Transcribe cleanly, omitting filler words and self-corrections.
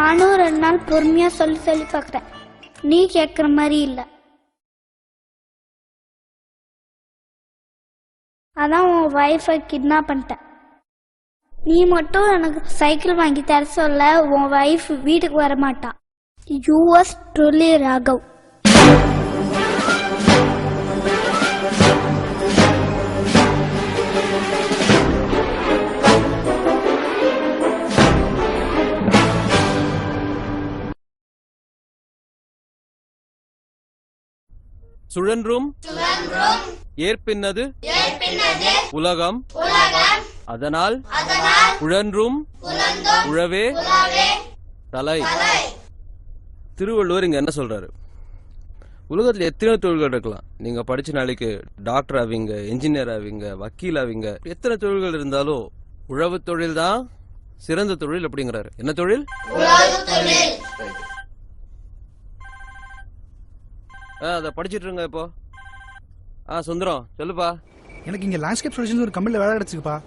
நானும் 2 நாள் பொறுமையா சொல்லி பாக்குறேன். நீ கேக்குற மாதிரி இல்ல. அதான் உன் வைஃபை கிட்னாப் பண்ணிட்டேன். நீ மட்டும் எனக்கு சைக்கிள் வாங்கி தர சொல்ல உன் வைஃப் வீட்டுக்கு வர மாட்டா. Yours truly Raghav. சுழன்றும் ஏற்பின்னது உலகம், அதனால் உழன்றும் உழவே தலை. திருவள்ளுவர் இங்க என்ன சொல்றாரு? உலகத்துல எத்தனை தொழில்கள் இருக்கலாம். நீங்க படிச்ச நாளைக்கு டாக்டர் ஆவீங்க, என்ஜினியர் ஆவீங்க, வக்கீல் ஆவீங்க. எத்தனை தொழில்கள் இருந்தாலும் உழவு தொழில் தான் சிறந்த தொழில் அப்படிங்கிறாரு. என்ன தொழில்? அத படிச்சிட்டு இருங்க இப்போ. சுந்தரம் சொல்லுப்பா. எனக்கு இங்க லேண்ட்ஸ்கேப் சொல்யூஷன்ஸ் ஒரு கம்பெனில வேலை கிடைச்சிருக்குப்பா.